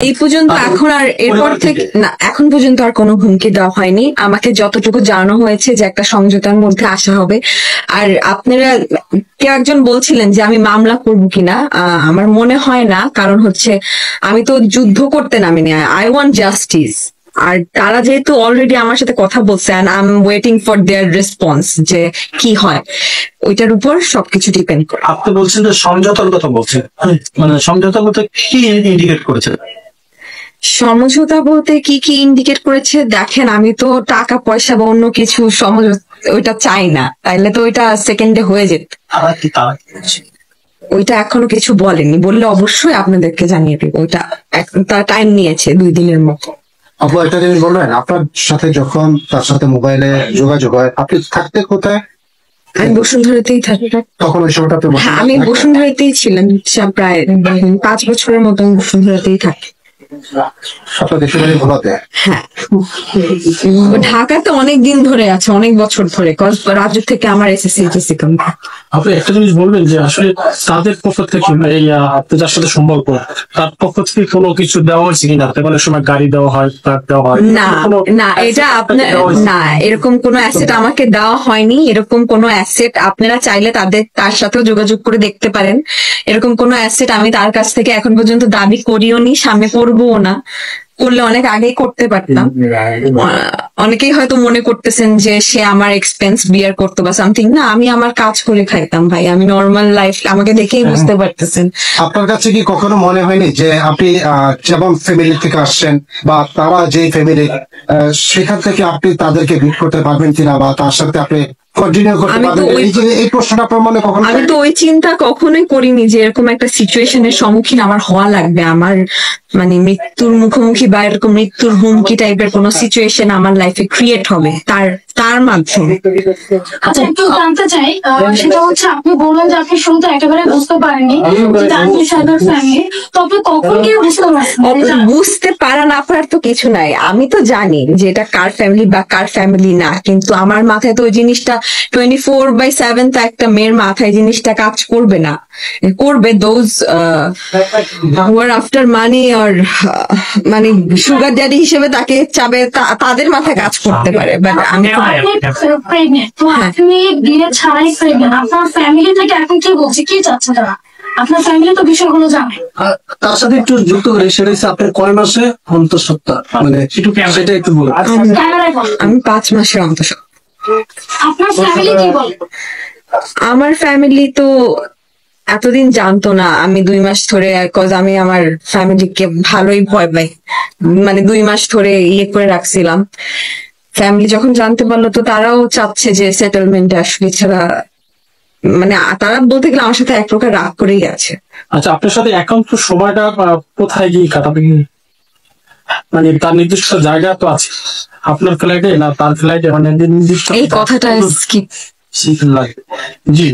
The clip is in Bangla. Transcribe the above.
এই পর্যন্ত এখন আর এরপর থেকে না, এখন পর্যন্ত আর কোনো হুমকি দেওয়া হয়নি। আমাকে যতটুকু জানানো হয়েছে যে একটা সমঝোতার মধ্যে আসা হবে। আর আপনারা কেউ একজন বলছিলেন যে আমি মামলা করব কিনা, আমার মনে হয় না। কারণ হচ্ছে আমি তো যুদ্ধ করতে নামিনি, আই ওয়ান্ট জাস্টিস। আর তারা যেহেতু অলরেডি আমার সাথে কথা বলছে, I am waiting for their response যে কি হয়, ওইটার উপর সবকিছু ডিপেন্ড করে। আপনি বলছেন যে সমঝোতার কথা বলছেন, মানে সমঝোতার কথা কি ইন্ডিকেট করেছে? সমঝোতা বলতে কি কি ইন্ডিকেট করেছে দেখেন, আমি তো টাকা পয়সা বা অন্য কিছু সমঝোতা ওইটা চাই না, তাইলে তো ওইটা সেকেন্ডে হয়ে যেত। ওইটা এখনো কিছু বলেনি, বললে অবশ্যই আপনাদেরকে জানিয়ে দেবো। ওইটা তার টাইম নিয়েছে 2 দিনের মতো। আপু একটা জিনিস বলবেন, আপনার সাথে যখন তার সাথে মোবাইলে যোগাযোগ হয় আপনি থাকতে কোথায়? আমি বসুন্ধরাতেই থাকি। তখন ওই সময়টা আপনি হ্যাঁ, আমি বসুন্ধরাতেই ছিলাম প্রায় 5 বছরের মতো আমি বসুন্ধরাতেই থাকি। আপনার দেশের বাড়ি ভোলাতে? হ্যাঁ, ঢাকাতে অনেক দিন ধরে আছে, অনেক বছর ধরে। রাজ্য থেকে আমার এসএসসি কমপ্লিট। আপনি একটা জিনিস বলবেন যে আসলে তাদের পক্ষ থেকে এই আপনি যার সাথে সম্পর্ক, তার পক্ষ থেকে কোনো কিছু দেওয়া হয়েছে কিনা? অনেক সময় গাড়ি দেওয়া হয়, ট্রাক দেওয়া হয়। না না, এটা আপনার না, এরকম কোনো অ্যাসেট আমাকে দেওয়া হয়নি। এরকম কোনো অ্যাসেট আপনারা চাইলে তার সাথেও যোগাযোগ করে দেখতে পারেন। এরকম কোনো অ্যাসেট আমি তার কাছ থেকে এখন পর্যন্ত দাবি করিও নি, সামনে করবো না। করলে অনেক আগেই করতে পারতাম। অনেকেই হয়তো মনে করতেছেন যে সে আমার এক্সপেন্স বিয়ার করতো বা সামথিং। না, আমি আমার কাজ করে খাইতাম ভাই, আমি নর্মাল লাইফ, আমাকে দেখেই বুঝতে পারতেছেন। আপনার কাছে কি কখনো মনে হয়নি যে আপনি যেমন ফ্যামিলি থেকে আসছেন বা তারা যে ফ্যামিলি, সেখান থেকে আপনি তাদেরকে বিট করতে পারবেন কিনা বা তার সাথে আপনি কন্টিনিউ করতে পারবেন? এই প্রশ্নটা আপনার মনে কখনো? আমি তো ওই চিন্তা কখনোই করিনি যে এরকম একটা সিচুয়েশনের সম্মুখীন আমার হওয়া লাগবে। আমার মানে মৃত্যুর মুখোমুখি বা এরকম মৃত্যুর হুমকি টাইপের কোন সিচুয়েশন আমার লাইফে ক্রিয়েট হবে তার মাধ্যমে। আচ্ছা, একটু জানতে চাই, সেটা হচ্ছে আপনি বললেন যে আপনি শুরুতে একেবারে বুঝতে পারেননি ফ্যামিলি, তো আপনি কখন গিয়ে বুঝতে পারছেন? বুঝতে পারা না পারার তো কিছু নাই, আমি তো জানি যে এটা কার ফ্যামিলি বা কার ফ্যামিলি না। কিন্তু আমার মাথায় তো ওই জিনিসটা 24/7 তো একটা মেয়ের মাথায় জিনিসটা কাজ করবে না। করবে those who R after money আর মানে সুগার ড্যাডি হিসেবে তাকে চাবে, তাদের মাথায় কাজ করতে পারে। বাট আমি প্রেগনেন্ট, তো আপনি বিয়ে ছাড়াই প্রেগনেন্ট, আপনার ফ্যামিলি থেকে এখন কি বলছে, কি চাচ্ছে তারা? আপনার ফ্যামিলি তো বিষয়গুলো জানে। তার সাথে একটু যুক্ত করে সেটা হচ্ছে আপনার কয় মাসে অন্তঃসত্ত্বা, মানে সেটা একটু বলুন। আমি 5 মাসের অন্তঃসত্ত্বা। আপনার ফ্যামিলি কি বলে? আমার ফ্যামিলি তো এতদিন জানতো না। আমি 2 মাস ধরে, আমি আমার ফ্যামিলিকে ভালোই ভয় পাই, মানে 2 মাস ধরে করে রাখছিলাম। ফ্যামিলি যখন জানতে পারলো তো তারাও চাচ্ছে যে সেটেলমেন্টে আসলে, ছাড়া মানে তারা বলতে গেলে আমার সাথে এক প্রকার রাগ করেই আছে। আচ্ছা, আপনার সাথে একান্ত সময়টা কোথায় গিয়ে কাটাবে? মানে তার নির্দিষ্ট জায়গা তো আছে, আপনার ফ্লাইটে না তার ফ্লাইটে, মানে নির্দিষ্ট এই কথাটা স্কিপ লাগে। জি।